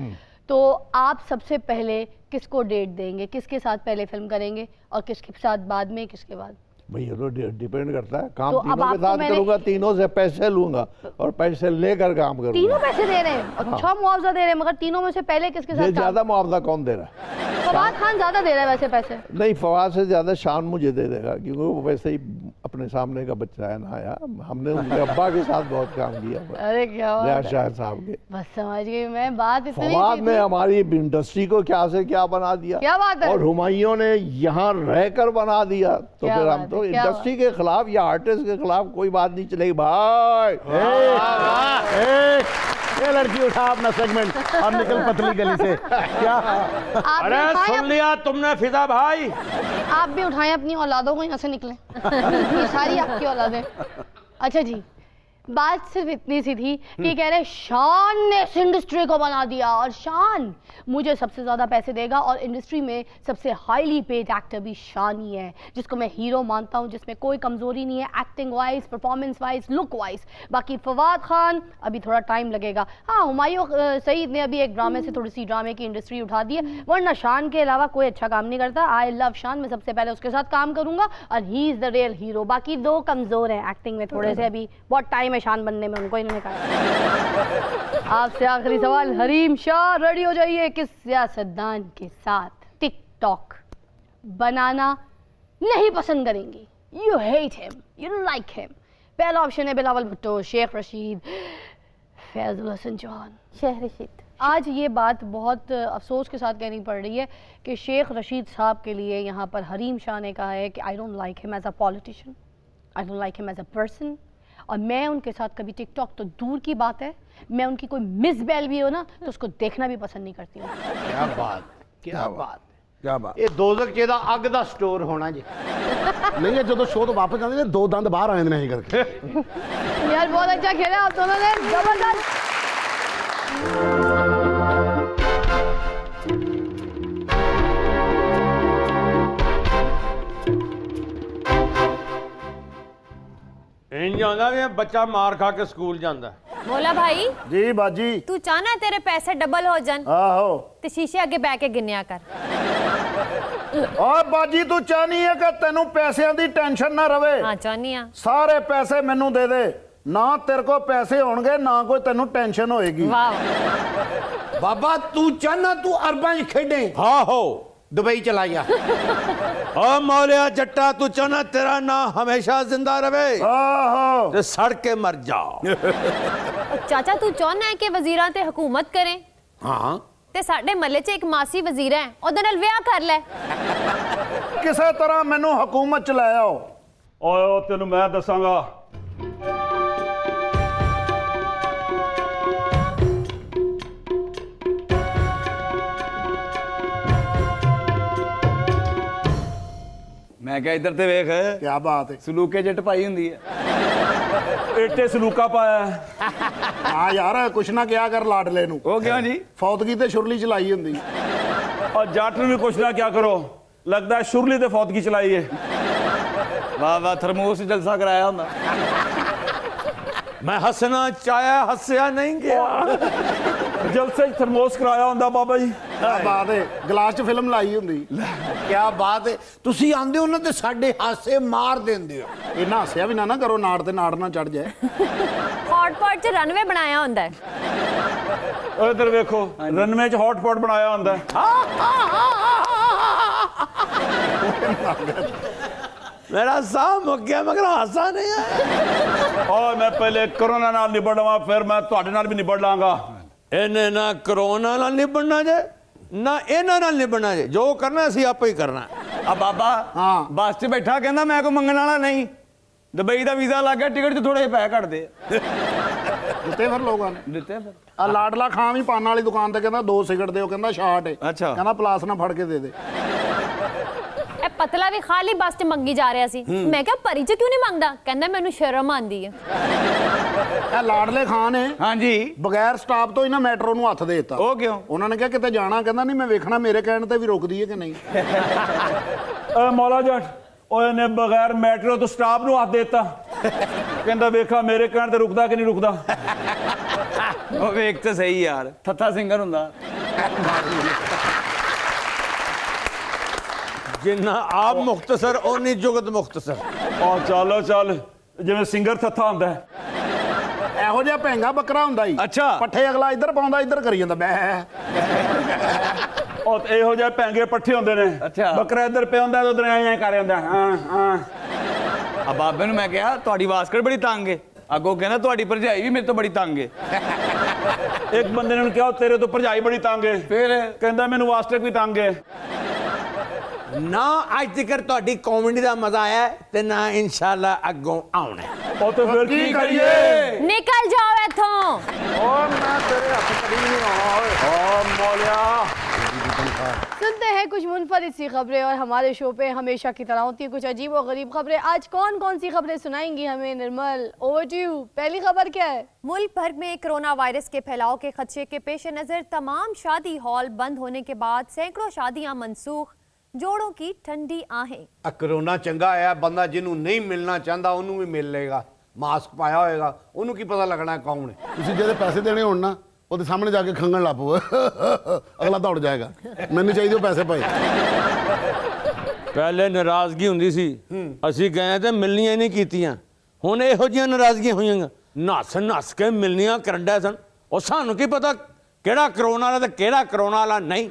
तो आप सबसे पहले किसको डेट देंगे, किसके साथ पहले फिल्म करेंगे और किसके साथ बाद में, किसके बाद? भाई ये तो डिपेंड करता है, काम तो अब तीनों के आपको साथ मैंने- करूंगा, तीनों से पैसे लूंगा और पैसे लेकर काम करूंगा। तीनों पैसे दे रहे हैं, अच्छा मुआवजा दे रहे हैं, मगर तीनों में से पहले किसके ये साथ काम? ज्यादा मुआवजा कौन दे रहा है? फवाद खान ज्यादा दे रहा है वैसे पैसे। नहीं, फवाद से ज्यादा शान मुझे दे देगा, क्योंकि वो वैसे ही अपने सामने का बच्चा है ना। यार हमने उनके अब्बा के साथ बहुत काम किया, अरे क्या बात रियाज है। शाह साहब के। बस समझ गई मैं, बात इतनी फवाद सी ने थी। हमारी इंडस्ट्री को क्या से क्या बना दिया, क्या बात है। और हुमायूं ने यहाँ रहकर बना दिया। तो क्या फिर बात हम है, तो क्या इंडस्ट्री के खिलाफ या आर्टिस्ट के खिलाफ कोई बात नहीं चलेगी भाई। ये लड़की उठा अपना सेगमेंट और निकल पतली गली से। क्या आप अरे भी उठाएं सुन लिया तुमने फिजा भाई? आप भी उठाएं अपनी औलादों को, यहाँ से निकलें। ये सारी आपकी औलादें। अच्छा जी, बात सिर्फ इतनी सी थी कि कह रहे शान ने इस इंडस्ट्री को बना दिया, और शान मुझे सबसे ज़्यादा पैसे देगा, और इंडस्ट्री में सबसे हाईली पेड एक्टर भी शान ही है, जिसको मैं हीरो मानता हूँ, जिसमें कोई कमज़ोरी नहीं है acting wise, performance wise, look wise. बाकी फवाद खान अभी थोड़ा टाइम लगेगा। हाँ, हुमायूं सईद ने अभी एक ड्रामे से थोड़ी सी ड्रामे की इंडस्ट्री उठा दी है, वरना शान के अलावा कोई अच्छा काम नहीं करता। आई लव शान, मैं सबसे पहले उसके साथ काम करूँगा, और he is the real hero. बाकी दो कमज़ोर हैं एक्टिंग में थोड़े से, अभी बहुत टाइम है शान बनने में उनको, इन्होंने कहा। आपसे आखिरी सवाल, हरीम शाह रेडी हो जाइए, किस सियासतदान के साथ टिकटॉक बनाना नहीं पसंद करेंगे? You hate him, you like him. पहला ऑप्शन है बिलावल भुट्टो, शेख रशीद, फैजुल हसन चौहान। शेख रशीद। आज ये बात बहुत अफसोस के साथ कहनी पड़ रही है कि शेख रशीद साहब के लिए यहाँ पर हरीम शाह ने कहा है कि I don't like him as a politician, I don't like him as a person, और मैं उनके साथ कभी टिकटॉक तो दूर की बात है, मैं उनकी कोई मिस बेल भी हो ना तो उसको देखना भी पसंद नहीं करती हूँ। क्या बात, क्या बात, क्या बात। ਇਹ ਦੋਜ਼ਖ ਜਿਹਦਾ ਅੱਗ ਦਾ ਸਟੋਰ ਹੋਣਾ ਜੀ। नहीं है जो शो तो वापस जाते हैं, दो दंद बाहर आए नहीं करके। यार बहुत अच्छा खेला आप दोनों ने, जबरदस्त। ਇੰਜ ਆਉਂਦਾ ਵੀ ਬੱਚਾ ਮਾਰ ਖਾ ਕੇ ਸਕੂਲ ਜਾਂਦਾ। बोला भाई जी बाजी। तू चाहना तेरे पैसे डबल हो जान, आहो। ते शीशे अगे बह के गिनया कर। और बाजी तू चाहनी है कि तेनू पैसों की टेंशन ना रवे? हाँ चाहनी हाँ। सारे पैसे मैनू दे दे, ना तेरे को पैसे होंगे ना कोई तेनू टेंशन होएगी। वाह, ਬਾਬਾ ਤੂੰ ਚਾਹਨਾ ਤੂੰ ਅਰਬਾਂ 'ਚ ਖੇਡੇ, ਹਾਂ ਹੋ ਦੁਬਈ ਚਲਾ ਜਾ। ਓ ਮੌਲਿਆ ਜੱਟਾ ਤੂੰ ਚਾਹਨਾ ਤੇਰਾ ਨਾਂ ਹਮੇਸ਼ਾ ਜ਼ਿੰਦਾ ਰਵੇ आहो। ਤੇ ਸੜ ਕੇ ਮਰ ਜਾ। और चाचा तू चाहना है कि वजीरां ते हुकूमत करें? ਹਾਂ ते साडे महल्ले च एक मासी वजीर है, ओदे नाल विआह कर ले। किसी तरह मैनू हुकूमत च लै आओ। ਓਏ ਤੈਨੂੰ ਮੈਂ ਦੱਸਾਂਗਾ। ਮੈਂ ਕਿਹਾ ਇੱਧਰ ਤੇ ਵੇਖ, क्या बात है। ਸਲੂਕੇ ਜੱਟ ਪਾਈ ਹੁੰਦੀ ਹੈ। ਇੱਟੇ ਸਲੂਕਾ ਪਾਇਆ। हाँ यार कुछ ना क्या कर लाडले नू, ਉਹ ਕਿਉਂ ਜੀ? फौतगी ते शुरली चलाई हुंदी। ਔਰ ਜੱਟ ਨੂੰ ਵੀ ਕੁਛ ਨਾ ਕਿਆ ਕਰੋ, ਲੱਗਦਾ ਹੈ ਸ਼ੁਰਲੀ ਤੇ ਫੌਤਗੀ ਚਲਾਈ ਹੈ। ਵਾਹ ਵਾਹ, ਥਰਮੋਸ ਜਲਸਾ ਕਰਾਇਆ ਹੁੰਦਾ। ਮੈਂ ਹੱਸਣਾ ਚਾਹਿਆ, ਹੱਸਿਆ ਨਹੀਂ ਗਿਆ। ਜਲਸੇ 'ਚ ਥਰਮੋਸ ਕਰਾਇਆ ਹੁੰਦਾ ਬਾਬਾ ਜੀ। क्या बात है, गिलास च फिल्म लाई हुंदी। क्या बात है, ਤੁਸੀਂ ਆਂਦੇ ਹੋ ਨਾ ਤੇ ਸਾਡੇ ਹਾਸੇ ਮਾਰ ਦਿੰਦੇ ਹੋ। इन्ना हसिया भी ना करो, नाड़ ते नाड़ ना चढ़ जाए। हॉटपॉट च रनवे बनाया हुंदा है। ਓਏ ਇੱਧਰ ਵੇਖੋ, ਰਨਵੇ 'ਚ ਹੌਟਪੌਟ ਬਣਾਇਆ ਹੁੰਦਾ ਹੈ। ਮੇਰਾ ਸਾਹ ਮੁੱਕ ਗਿਆ ਮਗਰ ਹਾਸਾ ਨਹੀਂ ਆਇਆ। ਔਰ ਮੈਂ ਪਹਿਲੇ ਕਰੋਨਾ ਨਾਲ ਨਿਬੜ ਲਵਾਂ, ਫਿਰ ਮੈਂ ਤੁਹਾਡੇ ਨਾਲ ਵੀ ਨਿਬੜ ਲਾਂਗਾ। ਇਹਨੇ ਨਾ ਕਰੋਨਾ ਨਾਲ ਨਿਬੜਨਾ ਜੇ ਨਾ ਇਹਨਾਂ ਨਾਲ ਨਿਬੜਨਾ ਜੇ, ਜੋ ਕਰਨਾ ਅਸੀਂ ਆਪੇ ਹੀ ਕਰਨਾ। ਆ ਬਾਬਾ ਹਾਂ। ਬੱਸ 'ਚ ਬੈਠਾ ਕਹਿੰਦਾ ਮੈਂ ਕੋਈ ਮੰਗਣ ਵਾਲਾ ਨਹੀਂ, ਦੁਬਈ ਦਾ ਵੀਜ਼ਾ ਲੱਗ ਗਿਆ, ਟਿਕਟ 'ਚ ਥੋੜੇ ਜਿਹੇ ਪੈਸੇ ਕੱਟਦੇ ਆ। ਦਿੱਤੇ ਫਿਰ ਲੋਕਾਂ ਨੇ। ਦਿੱਤੇ ਫਿਰ। ਆ ਲਾਡਲਾ ਖਾਂ ਵੀ ਪਾਨ ਵਾਲੀ ਦੁਕਾਨ ਤੇ ਕਹਿੰਦਾ 2 ਸਿਗਰਟ ਦਿਓ, ਕਹਿੰਦਾ ਸ਼ਾਰਟ ਹੈ। ਅੱਛਾ। ਕਹਿੰਦਾ ਪਲਾਸ ਨਾ ਫੜ ਕੇ ਦੇ ਦੇ। ए पतला भी खाली बस च मंगी जा रहा सी। मैं क्या परी च क्यों नहीं मंगदा? कहंदा मैनू शर्म आंदी है। ਇਹ ਇਹ ਲਾਡਲੇ ਖਾਨ ਨੇ ਹਾਂਜੀ ਬਗੈਰ ਸਟਾਪ ਤੋਂ ਇਹਨਾਂ ਮੈਟਰੋ ਨੂੰ ਹੱਥ ਦੇ ਦਿੱਤਾ। ਉਹ ਕਿਉਂ? ਉਹਨਾਂ ਨੇ ਕਿਹਾ ਕਿਤੇ ਜਾਣਾ, ਕਹਿੰਦਾ ਨਹੀਂ ਮੈਂ ਵੇਖਣਾ ਮੇਰੇ ਕਹਿਣ ਤੇ ਵੀ ਰੁਕਦੀ ਹੈ ਕਿ ਨਹੀਂ। ਮੌਲਾ ਜੱਟ ਓਏ ਨੇ ਬਗੈਰ ਮੈਟਰੋ ਤੋਂ ਸਟਾਪ ਨੂੰ ਹੱਥ ਦੇਤਾ ਕਹਿੰਦਾ ਵੇਖਾ ਮੇਰੇ ਕਹਿਣ ਤੇ ਰੁਕਦਾ ਕਿ ਨਹੀਂ ਰੁਕਦਾ। ਉਹ ਵੇਖ ਤੇ ਸਹੀ ਯਾਰ, ਥੱਥਾ ਸਿੰਗਰ ਹੁੰਦਾ। ਜਿੰਨਾ ਆਪ ਮੁਖਤਸਰ ਓਨੀ ਜੁਗਤ ਮੁਖਤਸਰ। ਆ ਚੱਲ ਜਿਵੇਂ ਸਿੰਗਰ ਥੱਥਾ ਹੁੰਦਾ ਹੈ। ਇਹੋ ਜਿਹਾ ਭੈਂਗਾ ਬੱਕਰਾ ਹੁੰਦਾ ਹੀ। ਅੱਛਾ। ਪੱਠੇ ਅਗਲਾ ਇੱਧਰ ਪਾਉਂਦਾ, ਇੱਧਰ ਕਰੀ ਜਾਂਦਾ ਬੈ। ਉਹ ਤੇ ਇਹੋ ਜਿਹੇ ਭੈਂਗੇ ਪੱਠੇ ਹੁੰਦੇ ਨੇ। ਅੱਛਾ। ਬੱਕਰਾ ਇੱਧਰ ਪਿਆ ਹੁੰਦਾ ਤੇ ਉਧਰ ਐਂ ਕਰ ਜਾਂਦਾ। ਹਾਂ ਆ ਬਾਬੇ ਨੂੰ ਮੈਂ ਕਿਹਾ ਤੁਹਾਡੀ ਵਾਸਕਟ ਬੜੀ ਤੰਗ ਏ, ਅੱਗੋਂ ਕਹਿੰਦਾ ਤੁਹਾਡੀ ਭਰਜਾਈ ਵੀ ਮੇਰੇ ਤੋਂ ਬੜੀ ਤੰਗ ਏ। ਇੱਕ ਬੰਦੇ ਨੇ ਕਿਹਾ ਤੇਰੇ ਤੋਂ ਭਰਜਾਈ ਬੜੀ ਤੰਗ ਏ, ਫਿਰ ਕਹਿੰਦਾ ਮੈਨੂੰ ਵਾਸਟਕ ਵੀ ਤੰਗ ਏ। ਨਾ ਅੱਜ ਤੱਕ ਤੁਹਾਡੀ ਕਾਮੇਡੀ ਦਾ ਮਜ਼ਾ ਆਇਆ ਤੇ ਨਾ ਇਨਸ਼ਾਅੱਲਾ ਅੱਗੋਂ ਆਉਣਾ। ਉਹ ਤੇ ਫਿਰ ਕੀ ਕਰੀਏ? निकल जाओ इथों। ਓ ਮੈਂ ਤੇਰੇ ਹੱਥ ਕੜੀ ਨਹੀਂ ਆਉਣਾ ਓਏ। ਓ ਮੌਲਿਆ। सुनते हैं कुछ मुनफरिद सी खबरें और हमारे शो पे हमेशा की तरह होती है कुछ अजीब और गरीब खबरें। आज कौन कौन सी खबरें सुनाएंगी हमें निर्मल? Over to you. पहली खबर क्या है? मुल्क भर में कोरोना वायरस के फैलाव के खदशे के पेश नज़र तमाम शादी हॉल बंद होने के बाद सैकड़ों शादियां मनसूख, जोड़ों की ठंडी आहें। ਆ ਕਰੋਨਾ ਚੰਗਾ ਆਇਆ, ਬੰਦਾ ਜਿਹਨੂੰ ਨਹੀਂ ਮਿਲਣਾ ਚਾਹੁੰਦਾ ਉਹਨੂੰ ਵੀ ਮਿਲ ਲੇਗਾ। ਮਾਸਕ ਪਾਇਆ ਹੋਏਗਾ, ਉਹਨੂੰ ਕੀ ਪਤਾ ਲੱਗਣਾ ਕੌਣ ਹੈ। ਤੁਸੀਂ ਜਿਹਦੇ ਪੈਸੇ ਦੇਣੇ ਹੋਣ ਨਾ ਉਹਦੇ ਸਾਹਮਣੇ ਜਾ ਕੇ ਖੰਗਣ ਲੱਗ ਪਵੋ, ਅਗਲਾ ਦੌੜ ਜਾਏਗਾ। ਮੈਨੂੰ ਚਾਹੀਦੇ ਉਹ ਪੈਸੇ ਭਾਈ। ਪਹਿਲੇ ਨਾਰਾਜ਼ਗੀ ਹੁੰਦੀ ਸੀ, ਅਸੀਂ ਗਏ ਤੇ ਮਿਲਣੀਆਂ ਨਹੀਂ ਕੀਤੀਆਂ। ਹੁਣ ਇਹੋ ਜਿਹੀਆਂ ਨਾਰਾਜ਼ਗੀਆਂ ਹੋਈਆਂ, ਨੱਸ ਕੇ ਮਿਲਣੀਆਂ ਕਰਨ ਡਏ ਸਨ। ਉਹ ਸਾਨੂੰ ਕੀ ਪਤਾ ਕਿਹੜਾ ਕਰੋਨਾ ਵਾਲਾ ਤੇ ਕਿਹੜਾ ਕਰੋਨਾ ਵਾਲਾ ਨਹੀਂ।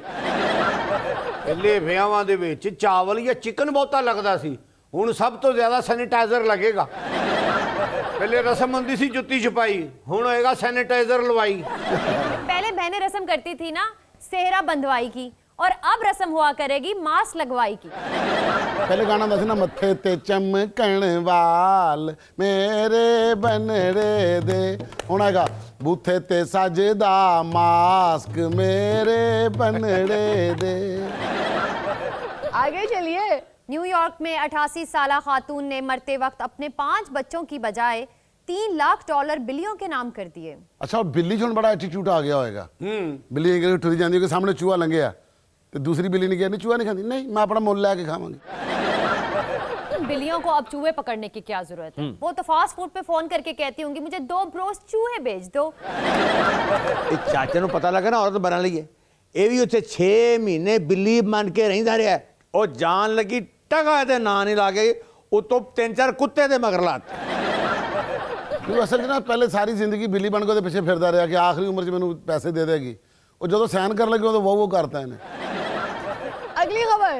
ਪਹਿਲੇ ਵਿਆਹਾਂ ਦੇ ਵਿੱਚ ਚਾਵਲ ਜਾਂ ਚਿਕਨ ਬਹੁਤਾ ਲੱਗਦਾ ਸੀ, ਹੁਣ ਸਭ ਤੋਂ ਜ਼ਿਆਦਾ ਸੈਨੀਟਾਈਜ਼ਰ ਲੱਗੇਗਾ। पहले रस्म होती सी जुत्ती छुपाई, हुण होएगा सैनिटाइजर लवाई। पहले बहनें रस्म करती थी ना सेहरा बंधवाई की, और अब रस्म हुआ करेगी मास्क लगवाई की। पहले गाना था ना मत्थे ते चमकण वाल मेरे बनड़े दे, हुण हैगा बूथे ते सजदा मास्क मेरे बनड़े दे। आगे चलिए। न्यूयॉर्क में 88 साला खातून ने मरते वक्त अपने 5 बच्चों की बजाय $3 लाख बिल्लियों के नाम कर दिए। अच्छा, और बिल्ली जो बड़ा एटीट्यूड आ गया होगा। बिल्ली टुरी जाती है, सामने चूहा लंघिया तो दूसरी बिल्ली ने कहा नहीं चूहा नहीं खाती, नहीं मैं अपना मुल लैके खावांगी। बिल्लियों को अब चूहे पकड़ने की क्या जरूरत है? वो तो फास्ट फूड पे फोन करके कहती होंगी मुझे 2 ब्रोस्ट चूहे भेज दो। चाचे ਨੂੰ ਪਤਾ ਲੱਗਾ ਨਾ ਔਰਤ ਬਣ ਲਈ ਹੈ, ਇਹ ਵੀ ਉੱਥੇ 6 ਮਹੀਨੇ ਬਿੱਲੀ ਬਣ ਕੇ ਰਹਿੰਦਾ ਰਿਹਾ। ਉਹ ਜਾਣ ਲੱਗੀ ਟਗਾ ਤੇ ਨਾਂ ਨਹੀਂ ਲਾ ਕੇ ਉਤੋਂ 3-4 ਕੁੱਤੇ ਦੇ ਮਗਰ ਲਾਤੇ। असल ना पहले सारी जिंदगी बिल्ली बन के पिछे फिरदा रहा कि आखिरी उम्र च मैनू पैसे दे देगी, और जो सहन कर लगे तो वो करता है। अगली खबर।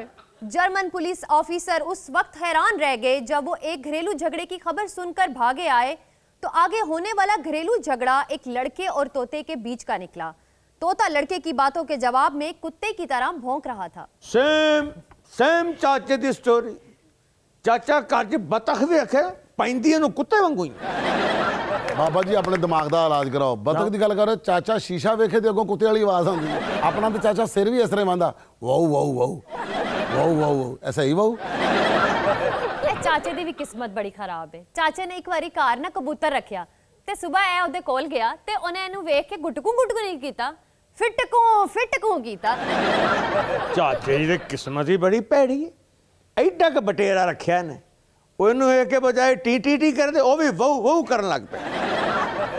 जर्मन पुलिस ऑफिसर उस वक्त हैरान रह गए जब वो एक घरेलू झगड़े की खबर सुनकर भागे आए तो आगे होने वाला घरेलू झगड़ा एक लड़के और तोते के बीच का निकला। तोता लड़के की बातों के जवाब में कुत्ते की तरह भौंक रहा था। सेम चाचे दी स्टोरी। चाचा घर च बतख भी रखे पैंदी ਨੂੰ ਕੁੱਤੇ ਵਾਂਗੂ ਹੀ। बाबा जी अपने दिमाग का इलाज कराओ। बतख की गल करो, चाचा शीशा वेखे तो अगों कुत्ते वाली आवाज आती है, अपना तो चाचा सिर भी इस तरह मांदा वाऊ वाऊ वाऊ वाऊ वाऊ, ऐसा ही वाऊ। चाचे दी भी किस्मत बड़ी खराब है। चाचे ने एक बारी कार ना कबूतर रखिया ते सुबह ए ओदे कोल गया ते ओने इहनू वेख के गुटकू नहीं कीता, फिटकू कीता। चाचे जी की किस्मत ही बड़ी भैड़ी है, एडा क बटेरा रखिया ने, ਉਹਨੂੰ ਇਹ ਕੇ ਬਜਾਏ ਟੀ ਕਰਦੇ ਉਹ ਵੀ ਵਹੂ ਕਰਨ ਲੱਗ ਪਿਆ।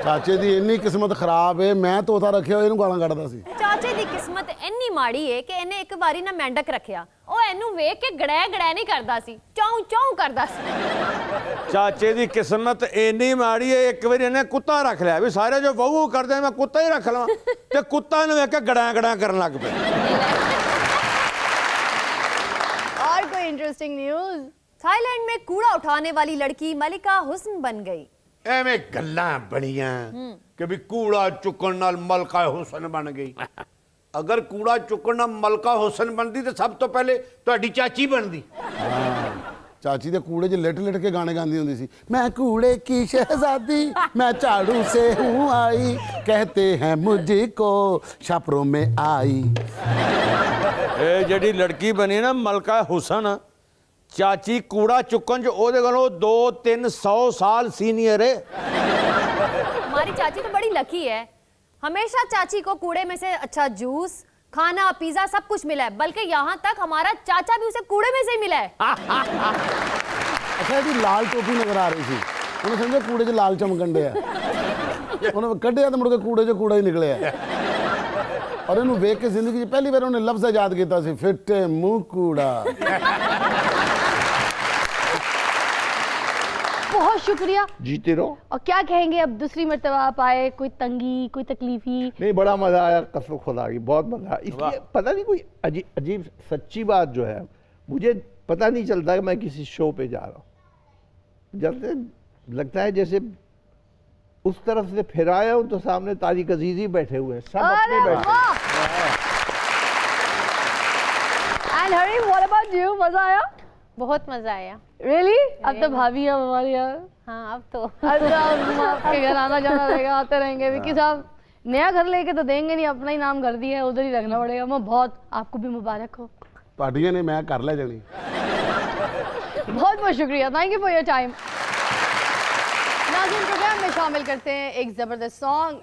ਚਾਚੇ ਦੀ ਇੰਨੀ ਕਿਸਮਤ ਖਰਾਬ ਹੈ, ਮੈਂ ਤੋਤਾ ਰੱਖਿਆ ਇਹਨੂੰ ਗਾਲਾਂ ਕੱਢਦਾ ਸੀ। ਚਾਚੇ ਦੀ ਕਿਸਮਤ ਇੰਨੀ ਮਾੜੀ ਹੈ ਕਿ ਇਹਨੇ ਇੱਕ ਵਾਰੀ ਨਾ ਮੈਂਡਕ ਰੱਖਿਆ, ਉਹ ਇਹਨੂੰ ਵੇਖ ਕੇ ਗੜੈ ਨਹੀਂ ਕਰਦਾ ਸੀ, ਚਾਉ ਕਰਦਾ ਸੀ। ਚਾਚੇ ਦੀ ਕਿਸਮਤ ਇੰਨੀ ਮਾੜੀ ਹੈ, ਇੱਕ ਵਾਰੀ ਇਹਨੇ ਕੁੱਤਾ ਰੱਖ ਲਿਆ ਵੀ ਸਾਰੇ ਜੋ ਵਹੂ ਕਰਦੇ ਮੈਂ ਕੁੱਤਾ ਹੀ ਰੱਖ ਲਵਾਂ, ਤੇ ਕੁੱਤਾ ਨੂੰ ਵੇਖ ਕੇ ਗੜਾਂ ਕਰਨ ਲੱਗ ਪਿਆ। और कोई इंटरेस्टिंग न्यूज़। थाईलैंड में कूड़ा उठाने वाली लड़की मलिका हुस्न बन गई। ਐਵੇਂ ਗੱਲਾਂ ਬਣੀਆਂ ਕਿ ਵੀ ਕੂੜਾ ਚੁੱਕਣ ਨਾਲ ਮਲਕਾ ਹੁਸਨ ਬਣ ਗਈ। ਅਗਰ ਕੂੜਾ ਚੁੱਕਣ ਨਾਲ ਮਲਕਾ ਹੁਸਨ ਬਣਦੀ ਤਾਂ ਸਭ ਤੋਂ ਪਹਿਲੇ ਤੁਹਾਡੀ ਚਾਚੀ ਬਣਦੀ। चाची दे कूड़े च लिट के गाने गाती होंदी सी, मैं कूड़े की शहजादी मैं झाड़ू से हूँ आई, कहते हैं मुझको छापरों में आई। ਇਹ ਜਿਹੜੀ ਲੜਕੀ ਬਣੀ ਨਾ ਮਲਕਾ ਹੁਸਨ, ਚਾਚੀ ਕੂੜਾ ਚੁੱਕਣ ਚ ਉਹਦੇ ਕੋਲੋਂ 200-300 ਸਾਲ ਸੀਨੀਅਰ ਹੈ। हमारी चाची तो बड़ी लकी है, हमेशा चाची को कूड़े में से अच्छा जूस, खाना, पिज्जा सब कुछ मिला है, बल्कि यहाँ तक हमारा चाचा भी उसे कूड़े में से ही मिला है। अच्छा जी लाल टोपी नजर आ रही थी, उन्हें समझा कूड़े 'ਚ लाल चमकन डे उन्हें कढ़िया तो मुड़ के कूड़े 'ਚ कूड़ा ही निकलिया और इन्हें वेख के जिंदगी 'ਚ पहली बार उन्हें लफ्ज़ याद किया सी, फिट्टे मुंह कूड़ा। बहुत शुक्रिया। जीते रहो। और क्या कहेंगे अब दूसरी मर्तबा आप आए, कोई तंगी, कोई तकलीफी? नहीं, बड़ा मजा आया, कसम खुदा की बहुत मजा आया। इसलिए पता नहीं कोई अजीब सच्ची बात जो है, मुझे पता नहीं चलता कि मैं किसी शो पे जा रहा हूँ। जब लगता है जैसे उस तरफ से फिर आया हूँ तो सामने तारिक अजीज ही बैठे हुए हैं, सब अपने बैठे हैं। And Hari, what about you? मजा आया? बहुत मजा आया। रियली? अब तो भाभी है हमारी यार। हाँ अब तो अच्छा, आपके घर आना जाना रहेगा, आते रहेंगे। विक्की साहब नया घर लेके तो देंगे नहीं, अपना ही नाम घर दिया है, उधर ही रखना पड़ेगा। मैं बहुत, आपको भी मुबारक हो। पार्टियां ने मैं कर ले जानी। बहुत बहुत शुक्रिया, thank you for your time. नाज़रीन, प्रोग्राम में शामिल करते हैं एक जबरदस्त सॉन्ग।